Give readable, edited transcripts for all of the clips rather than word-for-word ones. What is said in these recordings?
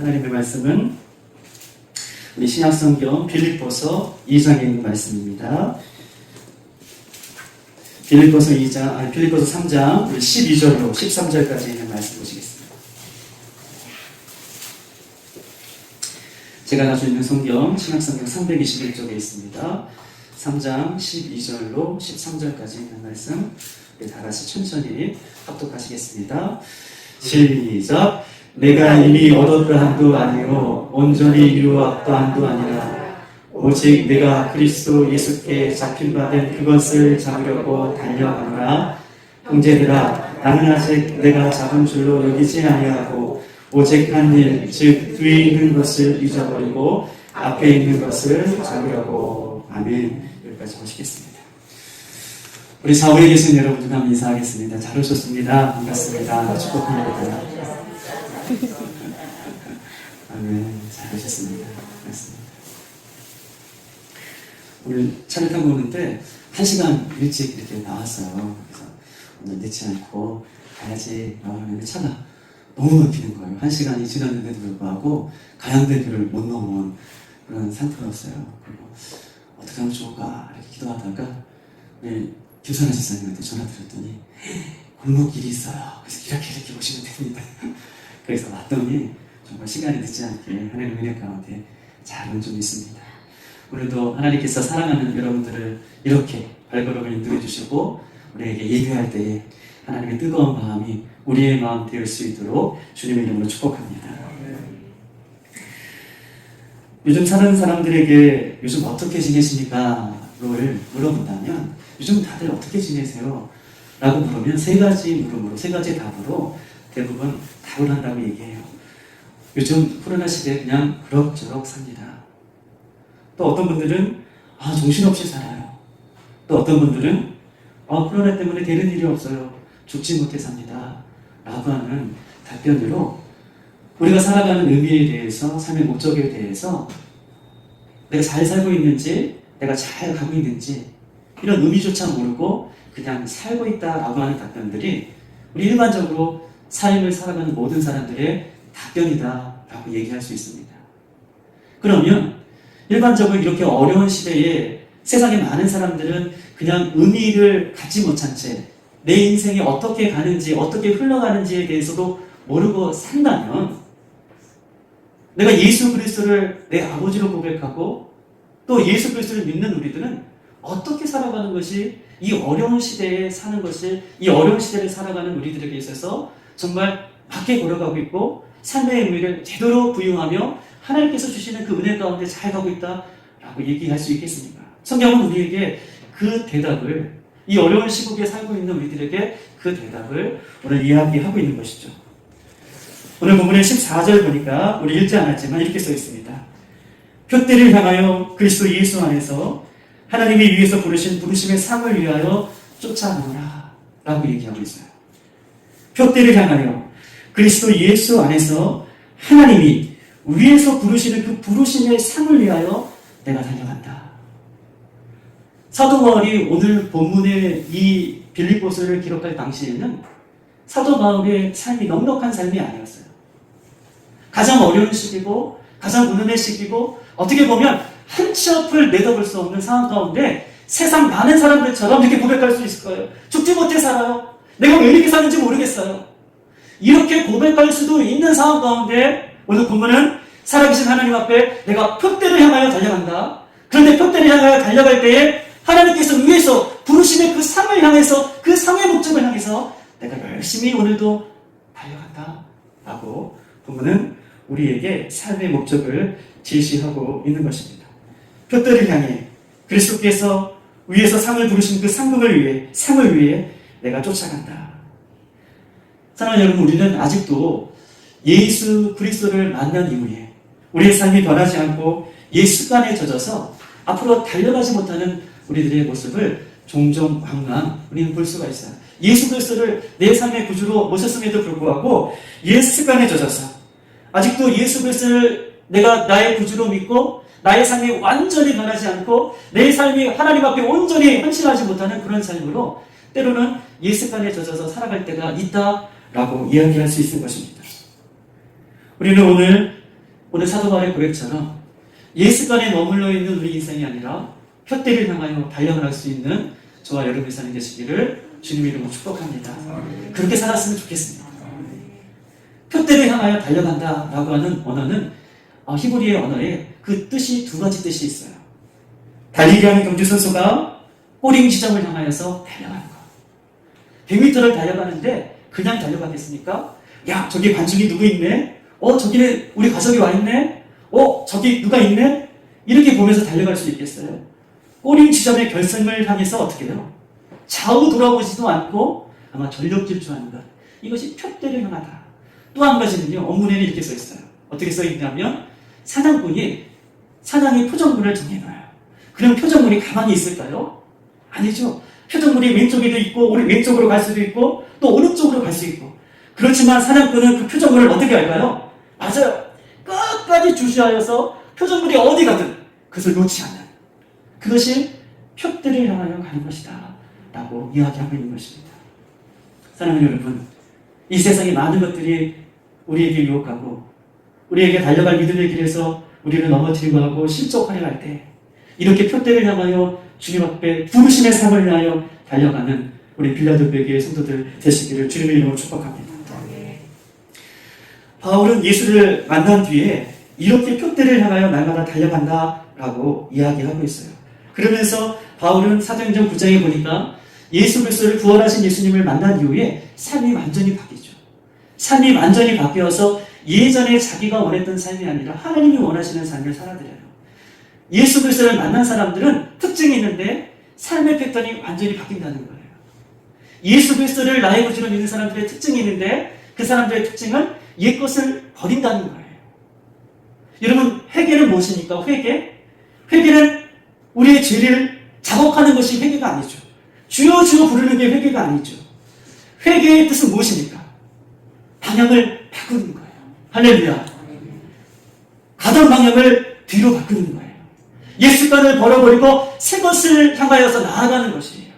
하나님의 말씀은 우리 신약성경 빌립보서 2장에 있는 말씀입니다. 빌립보서 3장 12절로 13절까지 있는 말씀 보시겠습니다. 제가 가지고 있는 성경 신약성경 321쪽에 있습니다. 3장 12절로 13절까지 있는 말씀 우리 다 같이 천천히 합독하시겠습니다. 시작. 내가 이미 얻었다함도 아니요 온전히 이루었다함도 아니라 오직 내가 그리스도 예수께 잡힌 바 된 그것을 잡으려고 달려가노라. 형제들아, 나는 아직 내가 잡은 줄로 여기지 아니하고 오직 한 일, 즉 뒤에 있는 것을 잊어버리고 앞에 있는 것을 잡으려고. 아멘. 여기까지 보시겠습니다. 우리 사후에 계신 여러분들 한번 인사하겠습니다. 잘 오셨습니다. 반갑습니다. 축복합니다. 아멘. 잘 오셨습니다. 반갑습니다. 오늘 차를 타고 오는데 1시간 일찍 이렇게 나왔어요. 그래서 오늘 늦지 않고 가야지 나오는데 차가 너무 막히는 거예요. 1시간이 지났는데도 불구하고 가양대교를 못 넘어온 그런 상태였어요. 그리고 어떻게 하면 좋을까 이렇게 기도하다가 우리 교사나 집사님한테 전화 드렸더니 골목길이 있어요. 그래서 이렇게 오시면 됩니다. 그래서 왔더니 정말 시간이 늦지 않게 하나님 은혜 가운데 잘 온 좀 있습니다. 오늘도 하나님께서 사랑하는 여러분들을 이렇게 발걸음을 인도해 주시고 우리에게 예배할 때에 하나님의 뜨거운 마음이 우리의 마음 되을 수 있도록 주님의 이름으로 축복합니다. 요즘 사는 사람들에게 요즘 어떻게 지내십니까? 를 물어본다면 요즘 다들 어떻게 지내세요? 라고 물으면 세 가지 답으로 대부분 답을 한다고 얘기해요. 요즘 코로나 시대에 그냥 그럭저럭 삽니다. 또 어떤 분들은 정신없이 살아요. 또 어떤 분들은 코로나 때문에 되는 일이 없어요. 죽지 못해 삽니다. 라고 하는 답변으로 우리가 살아가는 의미에 대해서, 삶의 목적에 대해서 내가 잘 살고 있는지, 내가 잘 가고 있는지 이런 의미조차 모르고 그냥 살고 있다라고 하는 답변들이 우리 일반적으로 삶을 살아가는 모든 사람들의 답변이다라고 얘기할 수 있습니다. 그러면 일반적으로 이렇게 어려운 시대에 세상에 많은 사람들은 그냥 의미를 갖지 못한 채 내 인생이 어떻게 가는지, 어떻게 흘러가는지에 대해서도 모르고 산다면 내가 예수 그리스도를 내 아버지로 고백하고 또 예수 그리스도를 믿는 우리들은 어떻게 살아가는 것이 이 어려운 시대에 사는 것이 이 어려운 시대를 살아가는 우리들에게 있어서 정말 맞게 걸어가고 있고 삶의 의미를 제대로 부여하며 하나님께서 주시는 그 은혜 가운데 잘 가고 있다라고 얘기할 수 있겠습니까? 성경은 우리에게 그 대답을 이 어려운 시국에 살고 있는 우리들에게 그 대답을 오늘 이야기하고 있는 것이죠. 오늘 본문의 14절 보니까 우리 읽지 않았지만 이렇게 써 있습니다. 표대를 향하여 그리스도 예수 안에서 하나님이 위에서 부르신 부르심의 상을 위하여 쫓아가노라 라고 얘기하고 있어요. 표대를 향하여 그리스도 예수 안에서 하나님이 위에서 부르시는 그 부르심의 상을 위하여 내가 달려간다. 사도 바울이 오늘 본문의 이 빌립보서를 기록할 당시에는 사도 바울의 삶이 넉넉한 삶이 아니었어요. 가장 어려운 시기고 가장 고난의 시기고 어떻게 보면 한 치 앞을 내다볼 수 없는 상황 가운데 세상 많은 사람들처럼 이렇게 고백할 수 있을 거예요. 죽지 못해 살아요. 내가 왜 이렇게 사는지 모르겠어요. 이렇게 고백할 수도 있는 상황 가운데 오늘 본문은 살아계신 하나님 앞에 내가 표대를 향하여 달려간다. 그런데 표대를 향하여 달려갈 때에 하나님께서 위에서 부르심의 그 상을 향해서 그 상의 목적을 향해서 내가 열심히 오늘도 달려간다 라고 본문은 우리에게 삶의 목적을 제시하고 있는 것입니다. 표대를 향해 그리스도께서 위에서 상을 부르신 그 상을 위해 내가 쫓아간다. 사랑하는 여러분, 우리는 아직도 예수 그리스도를 만난 이후에 우리의 삶이 변하지 않고 옛 습관에 젖어서 앞으로 달려가지 못하는 우리들의 모습을 종종 우리는 볼 수가 있어요. 예수 그리스도를 내 삶의 구주로 모셨음에도 불구하고 옛 습관에 젖어서 아직도 예수 그리스도를 내가 나의 구주로 믿고 나의 삶이 완전히 변하지 않고 내 삶이 하나님 앞에 온전히 헌신하지 못하는 그런 삶으로 때로는 옛 습관에 젖어서 살아갈 때가 있다라고 이야기할 수 있는 것입니다. 우리는 오늘 오늘 사도 바울의 고백처럼 예습관에 머물러 있는 우리 인생이 아니라 표대를 향하여 달려갈 수 있는 저와 여러분의 삶이 되시기를 주님의 이름으로 축복합니다. 그렇게 살았으면 좋겠습니다. 표대를 향하여 달려간다라고 하는 언어는 히브리의 언어에 그 뜻이 두 가지 뜻이 있어요. 달리기 하는 경주 선수가 꼬링 지점을 향하여서 달려가는 거. 100m를 달려가는데 그냥 달려가겠습니까? 야, 저기 관중이 누구 있네? 저기는 우리 가족이 와 있네? 저기 누가 있네? 이렇게 보면서 달려갈 수 있겠어요? 꼬링 지점의 결승을 향해서 어떻게 해요? 좌우 돌아보지도 않고 아마 전력 질주하는 것. 이것이 표대를 향하다. 또 한 가지는요, 원문에는 이렇게 써 있어요. 어떻게 써 있냐면, 사냥꾼이 사냥의 표적물을 정해놔요. 그럼 표적물이 가만히 있을까요? 아니죠. 표적물이 왼쪽에도 있고, 우리 왼쪽으로 갈 수도 있고, 또 오른쪽으로 갈 수 있고. 그렇지만 사냥꾼은 그 표적물을 어떻게 할까요? 맞아요. 끝까지 주시하여서 표적물이 어디 가든 그것을 놓지 않는. 그것이 표대를 향하여 가는 것이다. 라고 이야기하고 있는 것입니다. 사랑하는 여러분, 이 세상에 많은 것들이 우리에게 유혹하고 우리에게 달려갈 믿음의 길에서 우리를 넘어뜨리고 하고 실족하려 할 때 이렇게 표대를 향하여 주님 앞에 부르심의 삶을 위하여 달려가는 우리 빌라델피아의 성도들 되시기를 주님의 이름으로 축복합니다. 바울은 예수를 만난 뒤에 이렇게 표대를 향하여 날마다 달려간다라고 이야기하고 있어요. 그러면서 바울은 사도행전 9장에 보니까 예수 그리스도를 구원하신 예수님을 만난 이후에 삶이 완전히 바뀌죠. 삶이 완전히 바뀌어서 예전에 자기가 원했던 삶이 아니라 하나님이 원하시는 삶을 살아들여요. 예수 그리스도를 만난 사람들은 특징이 있는데 삶의 패턴이 완전히 바뀐다는 거예요. 예수 그리스도를 나의 구주로 믿는 사람들의 특징이 있는데 그 사람들의 특징은 옛것을 버린다는 거예요. 여러분, 회개는 무엇입니까? 회개는 우리의 죄를 자복하는 것이 회개가 아니죠. 주여 주여 부르는 게 회개가 아니죠. 회개의 뜻은 무엇입니까? 방향을 바꾸는 거예요. 할렐루야. 가던 방향을 뒤로 바꾸는 거예요. 옛 습관을 버려버리고 새 것을 향하여서 나아가는 것이에요.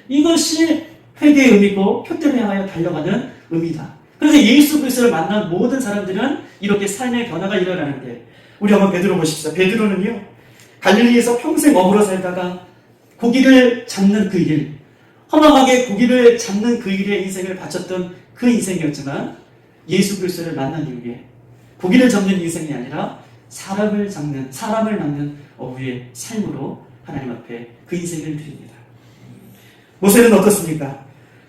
이것이 회개의 의미고 표대를 향하여 달려가는 의미다. 그래서 예수 그리스도를 만난 모든 사람들은 이렇게 삶의 변화가 일어나는데, 우리 한번 베드로 보십시오. 베드로는요, 갈릴리에서 평생 어부로 살다가 고기를 잡는 그 일, 허망하게 고기를 잡는 그 일에 인생을 바쳤던 그 인생이었지만, 예수 그리스도를 만난 이후에 고기를 잡는 인생이 아니라 사람을 낳는 어부의 삶으로 하나님 앞에 그 인생을 드립니다. 모세는 어떻습니까?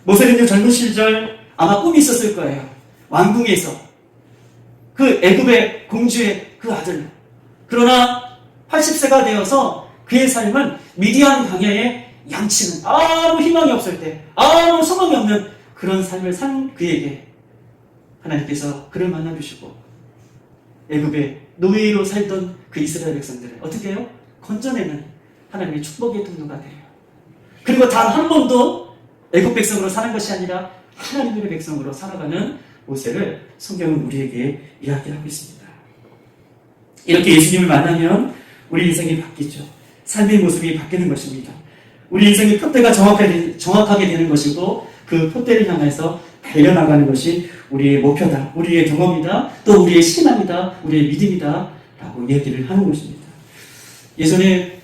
모세는요, 젊은 시절 아마 꿈이 있었을 거예요. 왕궁에서 그 애굽의 공주의 그 아들. 그러나 80세가 되어서 그의 삶은 미디안 광야에 양치는 아무 희망이 없을 때, 아무 소망이 없는 그런 삶을 산 그에게 하나님께서 그를 만나주시고 애굽의 노예로 살던 그 이스라엘 백성들을 어떻게 해요? 건져내는 하나님의 축복의 통로가 돼요. 그리고 단 한 번도 애굽 백성으로 사는 것이 아니라 하나님의 백성으로 살아가는 모세를 성경은 우리에게 이야기하고 있습니다. 이렇게 예수님을 만나면 우리 인생이 바뀌죠. 삶의 모습이 바뀌는 것입니다. 우리 인생의 표대가 정확하게 되는 것이고 그 표대를 향해서 달려나가는 것이 우리의 목표다, 우리의 경험이다, 또 우리의 신앙이다, 우리의 믿음이다 라고 얘기를 하는 것입니다. 예전에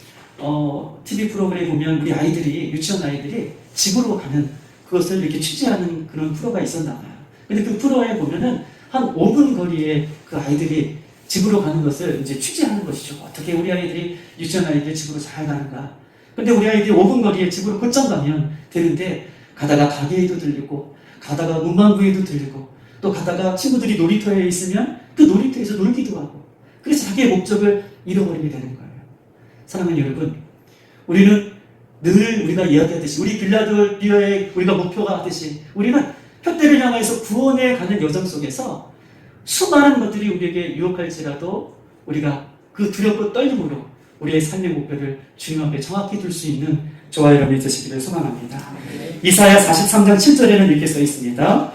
TV 프로그램에 보면 우리 아이들이, 유치원 아이들이 집으로 가는 그것을 이렇게 취재하는 그런 프로가 있었나 봐요. 근데 그 프로에 보면은 한 5분 거리에 그 아이들이 집으로 가는 것을 이제 취재하는 것이죠. 어떻게 우리 아이들이, 유치원 아이들이 집으로 잘 가는가. 근데 우리 아이들이 5분 거리에 집으로 곧장 가면 되는데, 가다가 가게에도 들리고, 가다가 문방구에도 들리고, 또 가다가 친구들이 놀이터에 있으면 그 놀이터에서 놀기도 하고, 그래서 자기의 목적을 잃어버리게 되는 거예요. 사랑하는 여러분, 우리는 늘 우리가 이야기하듯이, 우리 빌라델피아의 우리가 목표가 하듯이, 우리는 표대를 향해서 구원에 가는 여정 속에서 수많은 것들이 우리에게 유혹할지라도 우리가 그 두렵고 떨림으로 우리의 삶의 목표를 주님 앞에 정확히 둘 수 있는 저와 여러분이 되시기를 소망합니다. 이사야 43장 7절에는 이렇게 써 있습니다.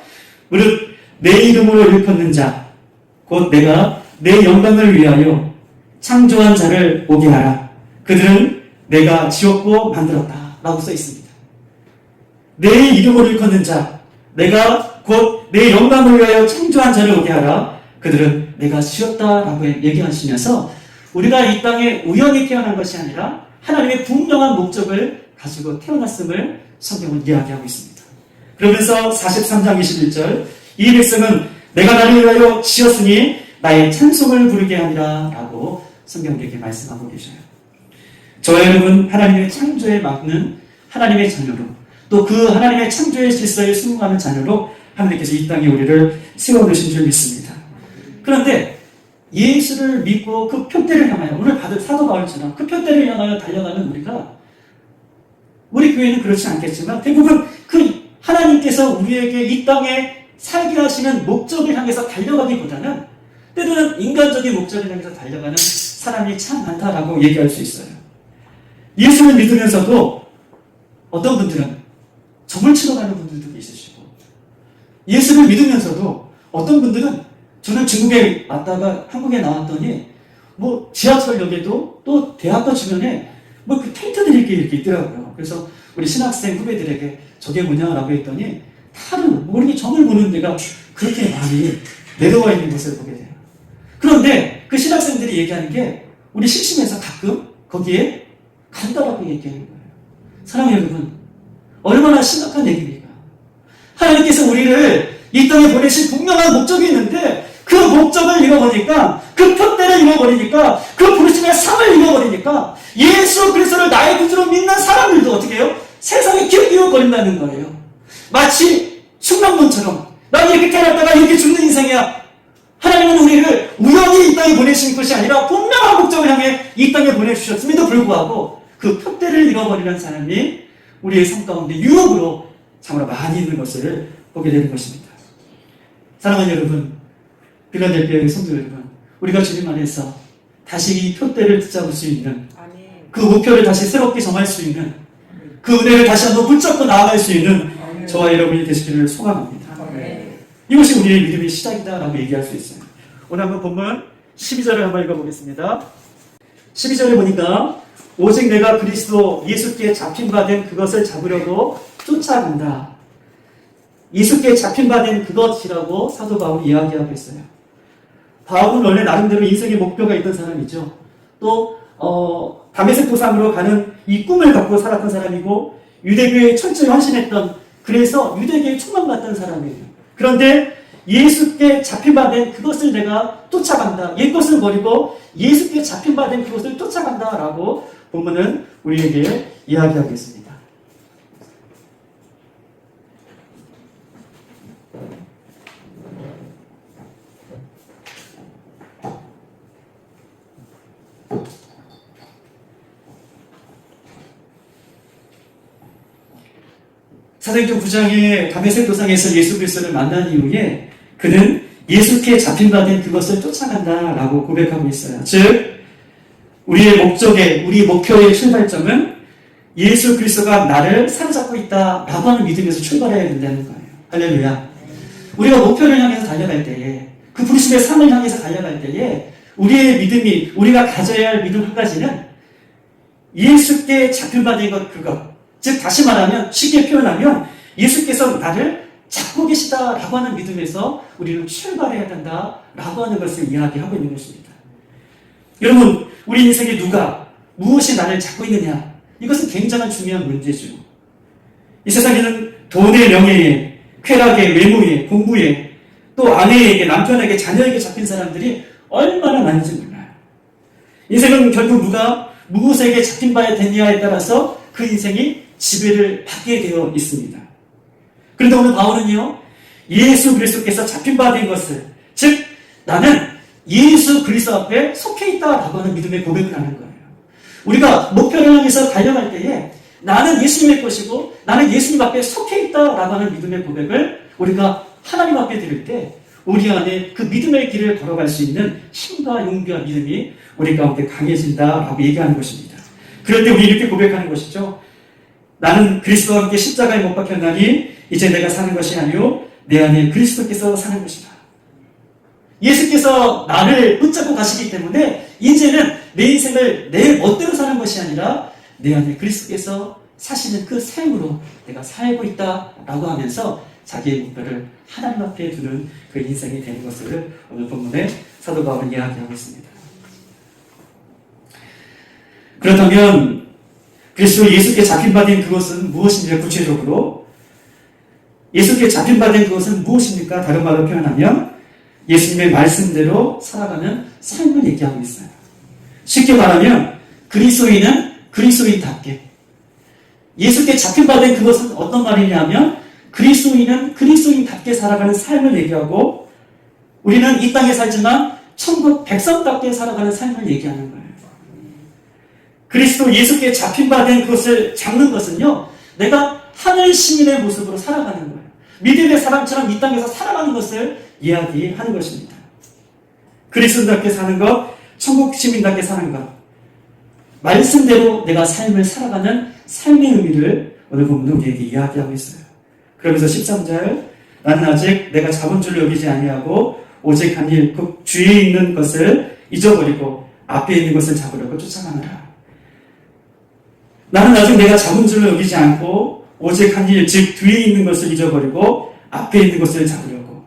무릇 내 이름으로 일컫는 자, 곧 내가 내 영광을 위하여 창조한 자를 오게 하라. 그들은 내가 지었고 만들었다 라고 써 있습니다. 내 이름으로 일컫는 자, 내가 곧 내 영광을 위하여 창조한 자를 오게 하라. 그들은 내가 지었다라고 얘기하시면서 우리가 이 땅에 우연히 태어난 것이 아니라 하나님의 분명한 목적을 가지고 태어났음을 성경은 이야기하고 있습니다. 그러면서 43장 21절 이 백성은 내가 나를 위하여 지었으니 나의 찬송을 부르게 하리라 라고 성경에게 말씀하고 계셔요. 저와 여러분 하나님의 창조에 맞는 하나님의 자녀로 또 그 하나님의 창조의 질서에 순응하는 자녀로 하나님께서 이 땅에 우리를 세워두신 줄 믿습니다. 그런데 예수를 믿고 그 표대를 향하여 오늘 받은 사도 바울처럼 그 표대를 향하여 달려가는 우리 교회는 그렇지 않겠지만 대부분 그 하나님께서 우리에게 이 땅에 살게 하시는 목적을 향해서 달려가기보다는 때로는 인간적인 목적을 향해서 달려가는 사람이 참 많다라고 얘기할 수 있어요. 예수를 믿으면서도 어떤 분들은 점을 치러 가는 분들도 있으시고 예수를 믿으면서도 어떤 분들은 저는 중국에 왔다가 한국에 나왔더니 뭐 지하철역에도 또 대학교 주변에 뭐 그 텐트들이 이렇게 있더라고요. 그래서 우리 신학생 후배들에게 저게 뭐냐라고 했더니 다른 모르게 점을 보는 데가 그렇게 많이 내려와 있는 것을 보게 돼요. 그런데 그 신학생들이 얘기하는 게 우리 심심해서 가끔 거기에 간다라고 얘기하는 거예요. 사랑하는 여러분, 얼마나 심각한 얘기입니까? 하나님께서 우리를 이 땅에 보내신 분명한 목적이 있는데 그 목적을 잃어버리니까 그 표대를 잃어버리니까 그 부르심의 삶을 잃어버리니까 예수 그리스도를 나의 구주로 믿는 사람들도 어떻게 해요? 세상에 기웃기웃거린다는 거예요. 마치 충남론처럼 난 이렇게 태어났다가 이렇게 죽는 인생이야. 하나님은 우리를 우연히 이 땅에 보내신 것이 아니라 분명한 목적을 향해 이 땅에 보내주셨음에도 불구하고 그 표대를 잃어버리는 사람이 우리의 삶 가운데 유혹으로 참으로 많이 있는 것을 보게 되는 것입니다. 사랑하는 여러분, 필라델피아의 성도 여러분, 우리가 주님 안에서 다시 이 표대를 붙잡을 수 있는 그 목표를 다시 새롭게 정할 수 있는 그 은혜를 다시 한번 붙잡고 나아갈 수 있는 저와 여러분이 되시기를 소망합니다. 이것이 우리의 믿음의 시작이다라고 얘기할 수 있어요. 오늘 한번 본문 12절을 한번 읽어보겠습니다. 12절에 보니까 오직 내가 그리스도 예수께 잡힌 바 된 그것을 잡으려고 쫓아간다. 예수께 잡힌 바 된 그것이라고 사도 바울이 이야기하고 있어요. 바울은 원래 나름대로 인생의 목표가 있던 사람이죠. 또 다메섹 도상으로 가는 이 꿈을 갖고 살았던 사람이고 유대교에 철저히 헌신했던, 그래서 유대교에 충만받던 사람이에요. 그런데 예수께 잡힌 바 된 그것을 내가 쫓아간다. 옛것을 버리고 예수께 잡힌 바 된 그것을 쫓아간다 라고 본문은 우리에게 이야기하고 있습니다. 사도행전 9장에 다메섹 도상에서 예수 그리스도를 만난 이후에 그는 예수께 잡힌 바 된 그것을 쫓아간다라고 고백하고 있어요. 즉 우리의 우리 목표의 출발점은 예수 그리스도가 나를 사로잡고 있다라고 하는 믿음에서 출발해야 된다는 거예요. 할렐루야. 우리가 목표를 향해서 달려갈 때에, 그 부르심의 삶을 향해서 달려갈 때에 우리의 믿음이, 우리가 가져야 할 믿음 한 가지는 예수께 잡힌 바 된 그것, 즉 다시 말하면, 쉽게 표현하면 예수께서 나를 잡고 계시다라고 하는 믿음에서 우리는 출발해야 된다라고 하는 것을 이야기하고 있는 것입니다. 여러분, 우리 인생에 무엇이 나를 잡고 있느냐, 이것은 굉장히 중요한 문제죠. 이 세상에는 돈의 명예에, 쾌락에, 외모에, 공부에, 또 아내에게, 남편에게, 자녀에게 잡힌 사람들이 얼마나 많은지 몰라요. 인생은 결국 무엇에게 잡힌 바에 됐냐에 따라서 그 인생이 지배를 받게 되어 있습니다. 그런데 오늘 바울은요, 예수 그리스도께서 잡힌 바 된 것을, 즉 나는 예수 그리스도 앞에 속해 있다라고 하는 믿음의 고백을 하는 거예요. 우리가 목표를 향해서 달려갈 때에 나는 예수님의 것이고 나는 예수님 앞에 속해 있다라고 하는 믿음의 고백을 우리가 하나님 앞에 드릴 때 우리 안에 그 믿음의 길을 걸어갈 수 있는 힘과 용기와 믿음이 우리 가운데 강해진다라고 얘기하는 것입니다. 그럴 때 우리 이렇게 고백하는 것이죠. 나는 그리스도와 함께 십자가에 못 박혔나니 이제 내가 사는 것이 아니요 내 안에 그리스도께서 사는 것이다. 예수께서 나를 붙잡고 가시기 때문에 이제는 내 인생을 내 멋대로 사는 것이 아니라 내 안에 그리스도께서 사시는 그 삶으로 내가 살고 있다라고 하면서 자기의 목표를 하나님 앞에 두는 그 인생이 되는 것을 오늘 본문에 사도 바울은 이야기하고 있습니다. 그렇다면 그리스도 예수께 잡힌바된 그것은 무엇입니까? 구체적으로 예수께 잡힌바된 그것은 무엇입니까? 다른 말로 표현하면 예수님의 말씀대로 살아가는 삶을 얘기하고 있어요. 쉽게 말하면 그리스도인은 그리스도인답게, 예수께 잡힌바된 그것은 어떤 말이냐면 그리스도인은 그리스도인답게 살아가는 삶을 얘기하고, 우리는 이 땅에 살지만 천국 백성답게 살아가는 삶을 얘기하는 거예요. 그리스도 예수께 잡힌바된 그것을 잡는 것은요, 내가 하늘 시민의 모습으로 살아가는 거예요. 믿음의 사람처럼 이 땅에서 살아가는 것을 이야기하는 것입니다. 그리스도인답게 사는 것, 천국 시민답게 사는 것, 말씀대로 내가 삶을 살아가는 삶의 의미를 오늘 본문은 우리에게 이야기하고 있어요. 그러면서 13절, 나는 아직 내가 잡은 줄로 여기지 아니하고 오직 한 일, 그 주위에 있는 것을 잊어버리고 앞에 있는 것을 잡으려고 쫓아가느라. 나는 아직 내가 잡은 줄로 여기지 않고 오직 한 일, 즉 뒤에 있는 것을 잊어버리고 앞에 있는 것을 잡으려고.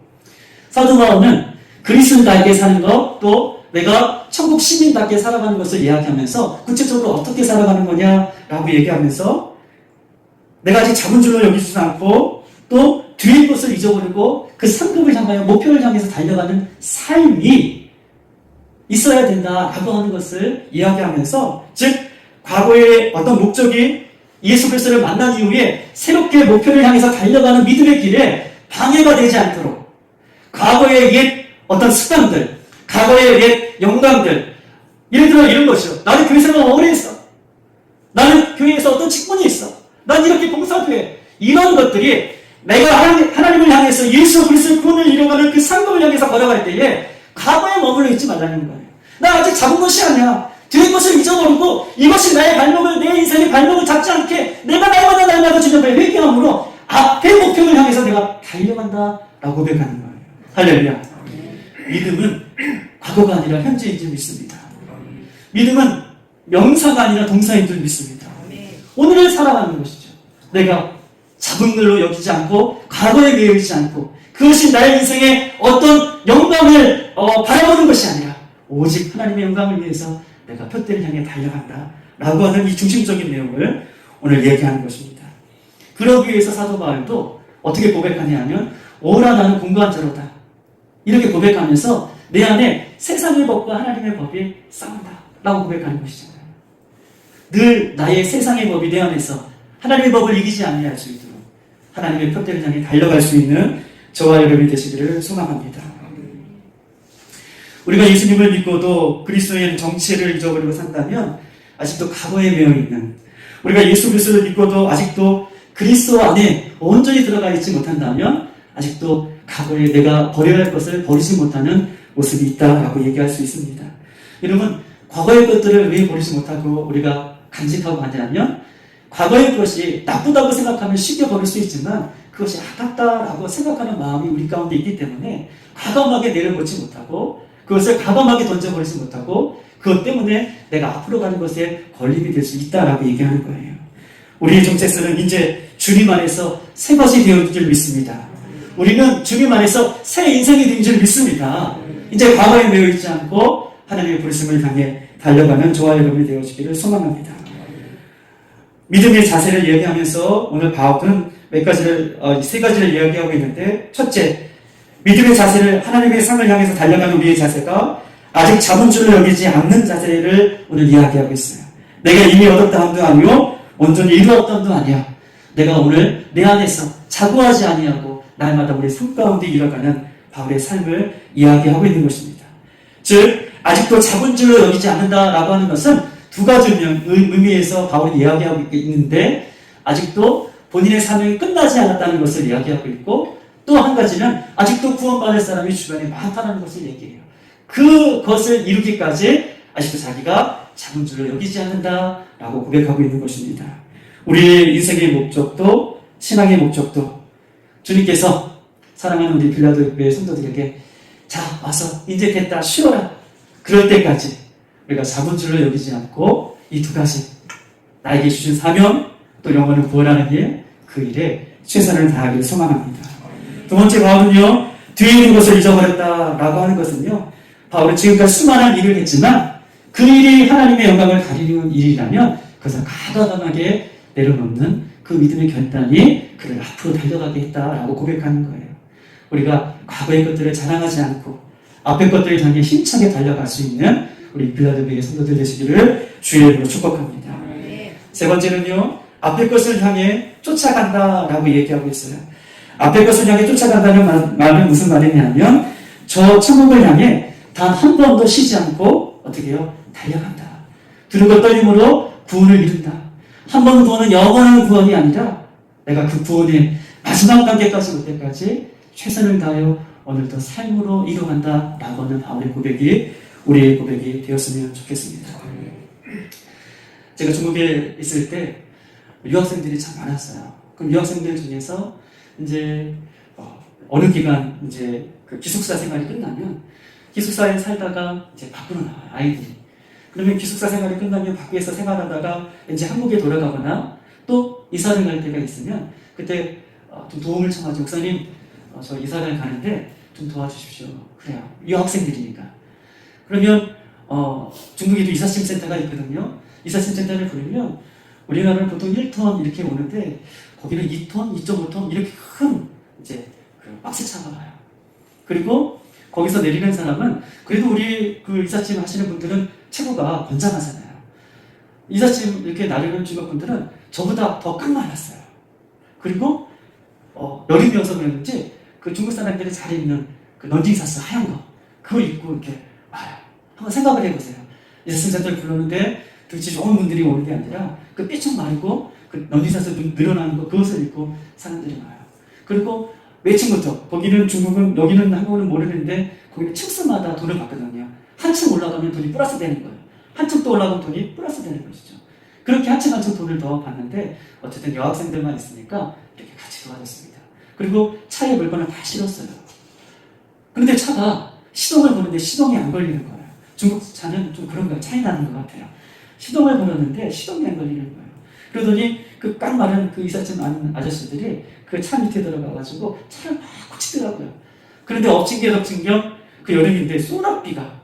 사도 바울은 그리스도인답게 사는 것, 또 내가 천국 시민답게 살아가는 것을 이야기하면서 구체적으로 어떻게 살아가는 거냐라고 얘기하면서 내가 아직 잡은 줄로 여기지 않고 또 뒤에 것을 잊어버리고 그 상급을 향하여 목표를 향해서 달려가는 삶이 있어야 된다라고 하는 것을 이야기하면서, 즉 과거의 어떤 목적이 예수 그리스도를 만난 이후에 새롭게 목표를 향해서 달려가는 믿음의 길에 방해가 되지 않도록 과거의 옛 어떤 습관들, 과거의 옛 영광들, 예를 들어 이런 것이요. 나는 교회 생활을 오래 했어. 나는 교회에서 어떤 직분이 있어. 난 이렇게 봉사도 해. 이런 것들이 내가 하나님을 향해서 예수 그리스도의 구원을 이루어가는 그 상급을 향해서 걸어갈 때에 과거에 머물러 있지 말라는 거예요. 나 아직 잡은 것이 아니야. 뒤의 것을 잊어버리고 이것이 나의 발목을, 내 인생의 발목을 잡지 않게 내가 날마다 주님 앞에 회개함으로 앞의 목표를 향해서 내가 달려간다라고 고백하는 거예요. 할렐루야. 믿음은 과거가 아니라 현재인 줄 믿습니다. 믿음은 명사가 아니라 동사인 줄 믿습니다. 오늘을 살아가는 것이죠. 내가 잡은 걸로 여기지 않고 과거에 매여 있지 않고 그것이 나의 인생의 어떤 영광을 바라보는 것이 아니라 오직 하나님의 영광을 위해서 내가 표대를 향해 달려간다 라고 하는 이 중심적인 내용을 오늘 얘기하는 것입니다. 그러기 위해서 사도 바울도 어떻게 고백하냐 하면 오라 나는 공고한 자로다 이렇게 고백하면서 내 안에 세상의 법과 하나님의 법이 싸운다 라고 고백하는 것이잖아요. 늘 나의 세상의 법이 내 안에서 하나님의 법을 이기지 않게 수 있도록 하나님의 표대를 향해 달려갈 수 있는 저와 여러분이 되시기를 소망합니다. 우리가 예수님을 믿고도 그리스도의 정체를 잊어버리고 산다면 아직도 과거에 매여 있는, 우리가 예수 그리스도를 믿고도 아직도 그리스도 안에 온전히 들어가 있지 못한다면 아직도 과거에 내가 버려야 할 것을 버리지 못하는 모습이 있다라고 얘기할 수 있습니다. 여러분, 과거의 것들을 왜 버리지 못하고 우리가 간직하고 가냐면 과거의 것이 나쁘다고 생각하면 쉽게 버릴 수 있지만 그것이 아깝다라고 생각하는 마음이 우리 가운데 있기 때문에 과감하게 내려놓지 못하고 그것을 과감하게 던져버리지 못하고 그것 때문에 내가 앞으로 가는 것에 걸림이 될 수 있다라고 얘기하는 거예요. 우리의 정체성은 이제 주님 안에서 새 것이 되어진 줄 믿습니다. 우리는 주님 안에서 새 인생이 된 줄 믿습니다. 이제 과거에 매여 있지 않고 하나님의 부르심을 향해 달려가는 저와 여러분이 되어지기를 소망합니다. 믿음의 자세를 얘기하면서 오늘 바울은 세 가지를 이야기하고 있는데, 첫째, 믿음의 자세를, 하나님의 상을 향해서 달려가는 우리의 자세가 아직 잡은 줄을 여기지 않는 자세를 오늘 이야기하고 있어요. 내가 이미 얻었다 함도 아니요 온전히 이루었다 함도 아니야. 내가 오늘 내 안에서 자고하지 아니하고 날마다 우리 삶 가운데 이뤄가는 바울의 삶을 이야기하고 있는 것입니다. 즉 아직도 잡은 줄을 여기지 않는다라고 하는 것은 두 가지 의미에서 바울이 이야기하고 있는데, 아직도 본인의 삶이 끝나지 않았다는 것을 이야기하고 있고, 또 한 가지는 아직도 구원받을 사람이 주변에 많다는 것을 얘기해요. 그것을 이루기까지 아직도 자기가 잡은 줄을 여기지 않는다라고 고백하고 있는 것입니다. 우리의 인생의 목적도 신앙의 목적도 주님께서 사랑하는 우리 빌라델피아의 성도들에게 자 와서 이제 됐다 쉬어라 그럴 때까지 우리가 잡은 줄을 여기지 않고 이 두 가지 나에게 주신 사명 또 영혼을 구원하는 일, 그 일에 최선을 다하기를 소망합니다. 두 번째 바울은요, 뒤에 있는 것을 잊어버렸다라고 하는 것은요, 바울은 지금까지 수많은 일을 했지만 그 일이 하나님의 영광을 가리는 일이라면 그것을 가다듬하게 내려놓는 그 믿음의 결단이 그를 앞으로 달려가게 했다라고 고백하는 거예요. 우리가 과거의 것들을 자랑하지 않고 앞의 것들을 향해 힘차게 달려갈 수 있는 우리 빌라델비아의 성도들 되시기를 주의 이름으로 축복합니다. 세 번째는요, 앞의 것을 향해 쫓아간다라고 얘기하고 있어요. 앞의 것을 향해 쫓아간다는 말은 무슨 말이냐면 저 천국을 향해 단 한 번도 쉬지 않고 어떻게 해요? 달려간다. 두려움과 떨림으로 구원을 이룬다. 한 번 구원은 영원한 구원이 아니라 내가 그 구원의 마지막 단계까지 올 때까지 최선을 다하여 오늘도 삶으로 이뤄간다 라고 하는 바울의 고백이 우리의 고백이 되었으면 좋겠습니다. 제가 중국에 있을 때 유학생들이 참 많았어요. 그럼 유학생들 중에서 이제 어느 기간 이제 그 기숙사 생활이 끝나면 기숙사에 살다가 이제 밖으로 나와요, 아이들이. 그러면 기숙사 생활이 끝나면 밖에서 생활하다가 이제 한국에 돌아가거나 또 이사를 갈 때가 있으면 그때 좀 도움을 청하죠. 목사님, 저 이사를 가는데 좀 도와주십시오. 그래요. 유학생들이니까. 그러면 중국에도 이사심 센터가 있거든요. 이사심 센터를 부르면 우리나라는 보통 1톤 이렇게 오는데 거기는 2톤, 2.5톤 이렇게 큰 이제 그 박스차가 와요. 그리고 거기서 내리는 사람은 그래도 우리 그 이삿짐 하시는 분들은 체구가 건장하잖아요. 이삿짐 이렇게 나르는 중국분들은 저보다 더 깡마랐어요. 그리고 여름이어서 그랬는지 그 중국 사람들이 잘 입는 그 런닝사스 하얀 거 그걸 입고 이렇게 와요. 한번 생각을 해보세요. 이삿짐 센터를 불렀는데 도대체 좋은 분들이 오는 게 아니라 그 삐쭉 마르고 그 런닝사스 늘어나는 거 그것을 입고 사람들이 와요. 그리고 매층부터 거기는 중국은 여기는 한국은 모르는데 거기는 층수마다 돈을 받거든요. 한 층 올라가면 돈이 플러스 되는 거예요. 한 층 또 올라가면 돈이 플러스 되는 것이죠. 그렇게 한 층 한 층 돈을 더 받는데 어쨌든 여학생들만 있으니까 이렇게 같이 도와줬습니다. 그리고 차에 물건을 다 실었어요. 그런데 차가 시동을 거는데 시동이 안 걸리는 거예요. 중국 차는 좀 그런 거예요. 차이 나는 것 같아요. 시동을 걸었는데 시동이 안 걸리는 거예요. 그러더니 그 깡마른 그 이삿짐 아는 아저씨들이 그 차 밑에 들어가가지고 차를 막 고치더라고요. 그런데 엎친 게 덮친 경 그 여름인데 소낙비가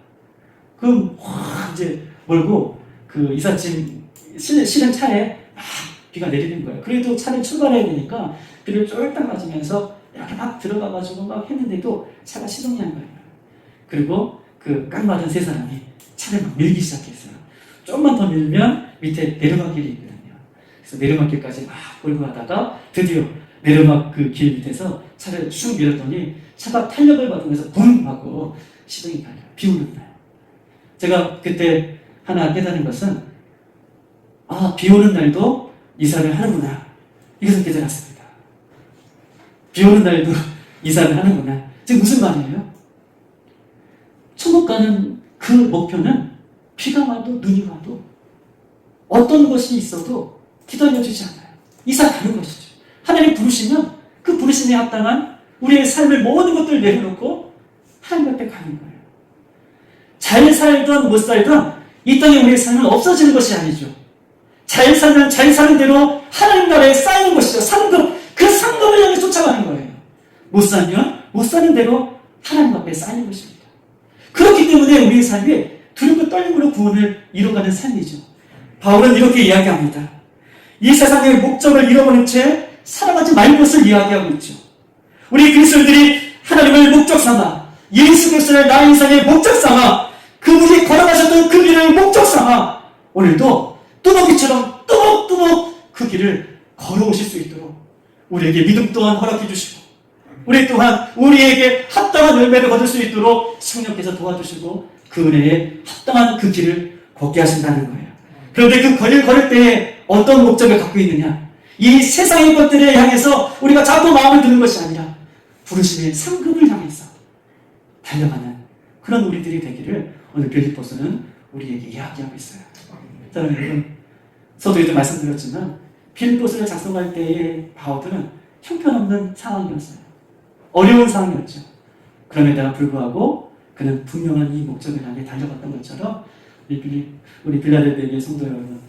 확 이제 몰고 그 이삿짐 실은 차에 막 비가 내리는 거예요. 그래도 차를 출발해야 되니까 비를 쫄딱 맞으면서 이렇게 막 들어가가지고 막 했는데도 차가 시동이 안 가요. 그리고 그 깡마른 세 사람이 차를 막 밀기 시작했어요. 조금만 더 밀면 밑에 내려막 길이 있거든요. 그래서 내려막 길까지 막 몰고 가다가 드디어 내려막 그 길 밑에서 차를 쭉 밀었더니 차가 탄력을 받으면서 붕 하고 시동이 가요. 비 오는 날. 제가 그때 하나 깨달은 것은 비 오는 날도 이사를 하는구나. 이것을 깨달았습니다. 비 오는 날도 이사를 하는구나. 지금 무슨 말이에요? 천국 가는 그 목표는 비가 와도 눈이 와도 어떤 것이 있어도 기다려주지 않아요. 이사 가는 것이죠. 하나님 부르시면 그 부르심에 합당한 우리의 삶의 모든 것들을 내려놓고 하나님 앞에 가는 거예요. 잘 살든 못 살든 이 땅에 우리의 삶은 없어지는 것이 아니죠. 잘 살면 잘 사는 대로 하나님 나라에 쌓이는 것이죠. 상급, 그 상급을 향해 쫓아가는 거예요. 못 살면 못 사는 대로 하나님 앞에 쌓이는 것입니다. 그렇기 때문에 우리의 삶이 두렵고 떨림으로 구원을 이뤄가는 삶이죠. 바울은 이렇게 이야기합니다. 이 세상의 목적을 잃어버린 채 살아가지 말 것을 이야기하고 있죠. 우리 그리스도인들이 하나님을 목적 삼아 예수 그리스도의 나의 인생의 목적 삼아 그분이 걸어가셨던 그 길을 목적 삼아 오늘도 뚜벅이처럼 뚜벅뚜벅 그 길을 걸어오실 수 있도록 우리에게 믿음 또한 허락해 주시고 우리 또한 우리에게 합당한 열매를 거둘 수 있도록 성령께서 도와주시고 그 은혜에 합당한 그 길을 걷게 하신다는 거예요. 그런데 그 길을 걸을 때에 어떤 목적을 갖고 있느냐? 이 세상의 것들을 향해서 우리가 자꾸 마음을 드는 것이 아니라 부르심의 상급을 향해서 달려가는 그런 우리들이 되기를 오늘 빌립보서는 우리에게 이야기하고 있어요. 사랑하는 여러분, 서두에도 말씀드렸지만 빌립보서를 작성할 때의 바울은 형편없는 상황이었어요. 어려운 상황이었죠. 그럼에도 불구하고 그는 분명한 이 목적을 향해 달려갔던 것처럼 우리 빌라델비아의 성도 여러분,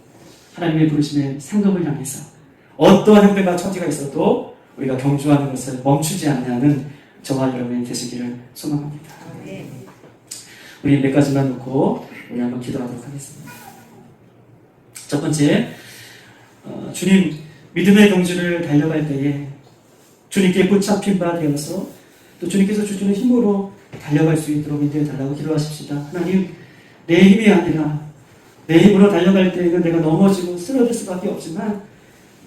하나님의 부르심의 상급을 향해서 어떠한 형편과 처지가 있어도 우리가 경주하는 것을 멈추지 않냐는 저와 여러분이 되시기를 소망합니다. 우리 몇 가지만 놓고 우리 한번 기도하도록 하겠습니다. 첫 번째, 주님 믿음의 경주를 달려갈 때에 주님께 붙잡힌 바 되어서 또 주님께서 주시는 힘으로 달려갈 수 있도록 인도해 달라고 기도하십시다. 하나님, 내 힘이 아니라 내 힘으로 달려갈 때에는 내가 넘어지고 쓰러질 수밖에 없지만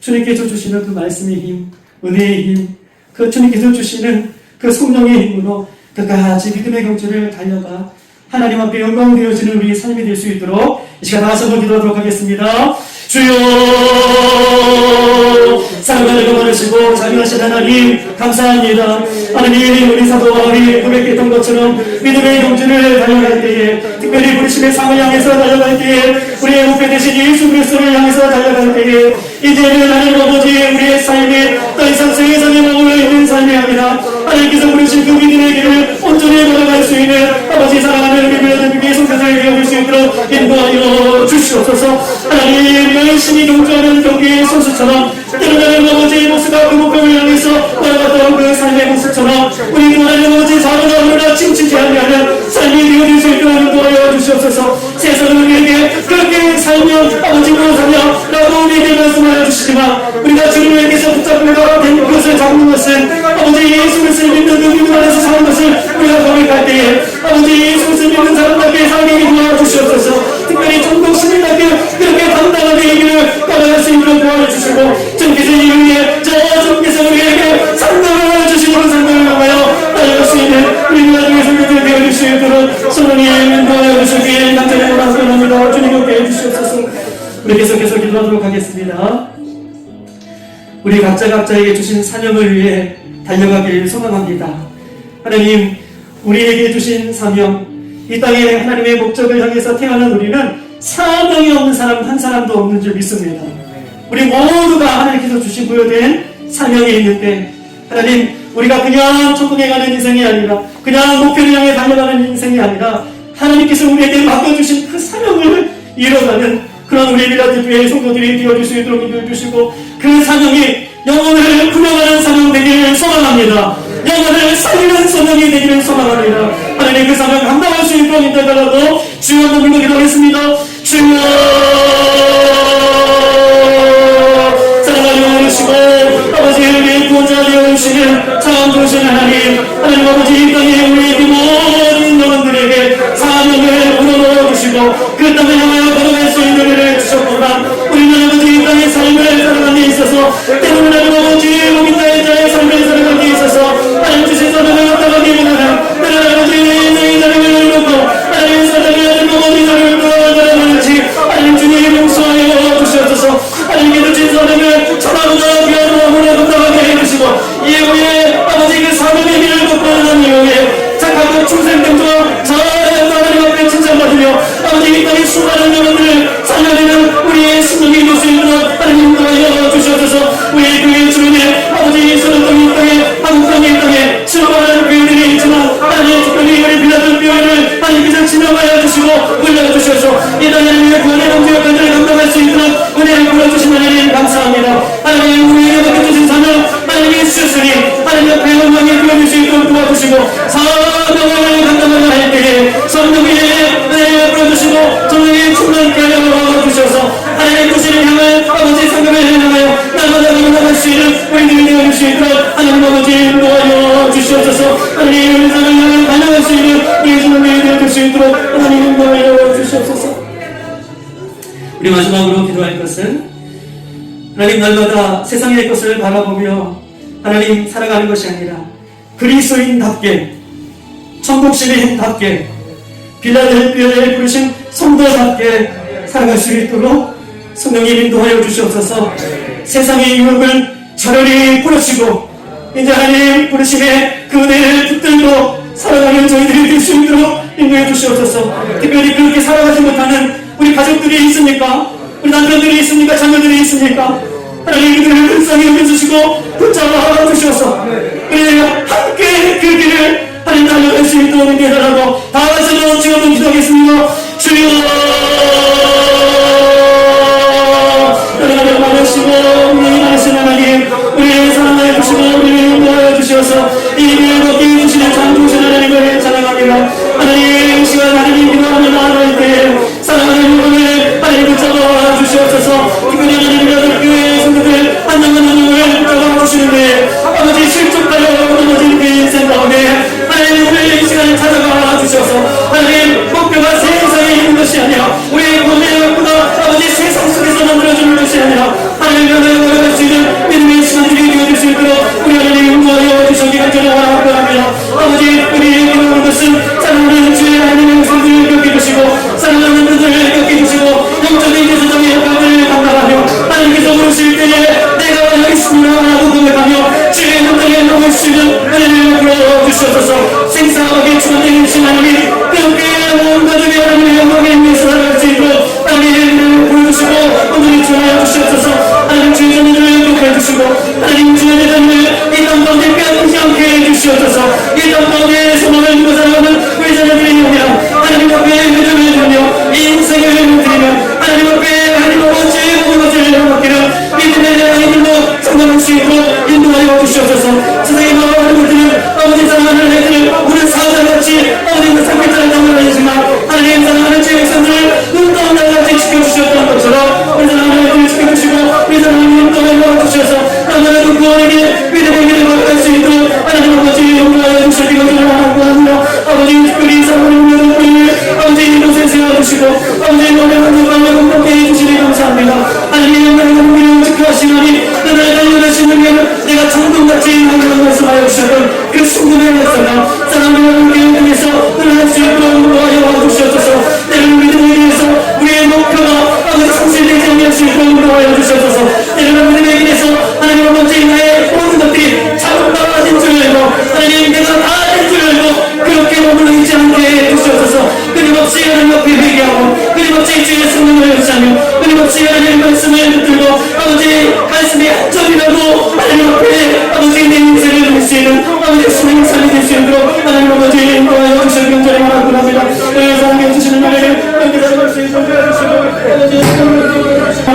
주님께서 주시는 그 말씀의 힘, 은혜의 힘, 그 주님께서 주시는 그 성령의 힘으로 끝까지 믿음의 경주를 달려가 하나님 앞에 영광 되어지는 우리 삶이 될 수 있도록 이 시간 다시 한번 기도하도록 하겠습니다. 주여, 사랑을 경험하시고 자비하신 하나님 감사합니다. 하나님, 우리 사도 바울이 고백했던 것처럼 믿음의 경주를 달려갈 때에, 특별히 부르심의 상을 향해서 달려갈 때에, 우리의 목표 되신 예수 그리스도를 향해서 달려갈 때에 이제는 하나님 아버지 우리의 삶이 더 이상 세상에 머물러 있는 삶이 아니라 하나님께서 부르신 그 믿음의 길을 온전히 걸어갈 수 있는 아버지 사랑하는 믿음의 믿음의 성사를 이어갈 수 있도록 인도하여 주시옵소서. 하나님, 열심히 경주하는 경기의 선수처럼 때로는 아버지 목수가 그 목표를 향해서 걸어갔던 그 삶의 모습처럼 우리도 하나님 아버지 자라나무나 침치지 않는 삶이 되어질 수 있도록 인도하여 주시옵소서. 세상은 우리에게 그렇게 살면 아버지로 살려라고 우리에게 말씀하여 주시지만 우리가 주님에게서 붙잡고가 된 것을 잡는 것은 아버지 예수 그리스도를 믿는 그 믿음 안에서 사는 것을 우리가 고백할 때에 아버지 예수 그리스도를 믿는 사람답게 살게 도와주시옵소서. 특별히 전국 시민답게 그렇게 당당하게 이 길을 걸어갈 수 있도록 도와주시고 주님께서 이 위에 주님께서 우리에게 상담을 주시고 상담을 통하여 달려갈 수 있는 우리 나중에 성도들 되어줄 수 있도록 성령님 도와주시기에 감사를 감사합니다. 주님 함께 해주시옵소서. 우리 계속해서 기도하도록 하겠습니다. 우리 각자에게 주신 사명을 위해 달려가길 소망합니다. 하나님, 우리에게 주신 사명, 이 땅에 하나님의 목적을 향해서 태어난 우리는 사명이 없는 사람 한 사람도 없는 줄 믿습니다. 우리 모두가 하나님께서 주신 부여된 사명이 있는데 하나님, 우리가 그냥 천국에 가는 인생이 아니라 그냥 목표를 향해 달려가는 인생이 아니라 하나님께서 우리에게 맡겨주신 그 사명을 이뤄가는 그런 우리 빌라델피아의 성도들이 되어줄 수 있도록 인도해 주시고 그 사명이 영혼을 구명하는 사명 되기를 소망합니다. 영혼을 살리는 사명이 되기를 소망합니다. 하나님, 그 사명 감당할 수 있도록 인도해 달라고 주여 한번 기도하겠습니다. 주여, 사랑하여 주시고 아버지 우리의 구원자 되어주시는 참 좋으신 하나님, 하나님 아버지 이 땅에 우리에게 모든 영혼들에게 사명을 불어넣어 주시고 그 땅을 향하여 걸어갈 수 있는 은혜를 주셨구나. 우리는 아버지 이 땅의 삶을 살아가는 데 있어서 때로는 하나님 아버지 로민자의 자의 삶을 살아가는 데 있어서 하나님 주신 사명을 따라가기보다는 때로는 아버지 내 자리를 놓고 하나님 사랑을 아버지 자리를 따라가는지 하나님 주님 용서하여 주시옵소서. 하나님께서 주신 사명을 천하보다 귀하고 아무나 감당하게 해주시고 이후에 아버지 그 사명의 길을 걷고 난 이후에 착하고 충성됨과 자아의 하나님 앞에 칭찬받으며 아버지 이 땅의 수많은 영혼들을 살려내는 우리의 신명이 될 수 있도록 하나님 인도하여 주시옵소서. 우리 교회 주변에 아버지 예수는 땅 땅에 한국 땅의 땅에 수많은 교회들이 있지만 하나님 특별히 우리 빌라델피아를 하나님께서 지명하여 주시고 불러주셔서 이 땅에 우리의 구원의 공주 역할들을 감당할 수 있도록 은혜를 불러주신 하나님 감사합니다. 하나님, 우리에게 맡겨주신 사명 하나님이 주셨으니 하나님 앞에 영광이 되어줄 수 있도록 도와주시고 사명을 감당하려 할 때에 성령의 은혜를 불러주시고 성령의 충만케 하여 주셔서 하나님 주시는 향을 아버지 상급을 향하여 날마다 감당할 수 있는 우리들이 되어줄 수 있도록 하나님 아버지 인도하여 주시옵소서. 하나님 우리 사명을 감당할 수 있는 예수님의 되어줄 수 있도록 하나님 인도하여 주시옵소서. 우리 마지막으로 기도할 것은 하나님, 날마다 세상의 것을 바라보며 하나님 살아가는 것이 아니라 그리스도인답게 천국 시민답게 빌라델피아에 부르신 성도답게 살아갈 수 있도록 성령님 인도하여 주시옵소서. 세상의 유혹을 차라리 뿌려치고 이제 하나님 부르심의 그 은혜를 붙들고 살아가는 저희들이 될 수 있도록 인도해 주시옵소서. 특별히 그렇게 살아가지 못하는 우리 가족들이 있습니까? 우리 남편들이 있습니까? 자녀들이 있습니까? 하나님 그들을 불쌍히 여겨주시고 붙잡아 주셔서 우리가 함께 그 길을 하나님 달려갈 수 있도록 인도해달라고 다 같이 한번 지금 한번 기도하겠습니다. 주여, 하나님 받으시고 우리 하나님 우리의 사랑하여 주시고 주시고 아버지 노래하는 방향을 함께 해주시니 감사합니다. 하나님 영광을 우리를 지켜하시나니 나를 달려가시는 면 내가 천국같이 하나님 말씀하여 주셨던 그 순금의 역사가 사람들과 함께 통해서 나를 수 있도록 도와여 주시옵소서. 내를 믿음에 의해서 우리의 목표가 아버지 성실되지 않을 수 있도록 도와여 주시옵소서. 내를 믿음에 의해서 하나님 아버지 나의 모든 것들이 잘못된 줄 알고 하나님 내가 다 된 줄 알고 그렇게 머물러 있지 않게 해주시옵소서. 끊임없이 하나님 앞에 회개하고 끊임없이 주의 성령을 의지하며 끊임없이 하나님의 말씀을 붙들고 아버지 말씀의 한 점이라도 하나님 앞에 아버지 내 인생을 볼 수 있는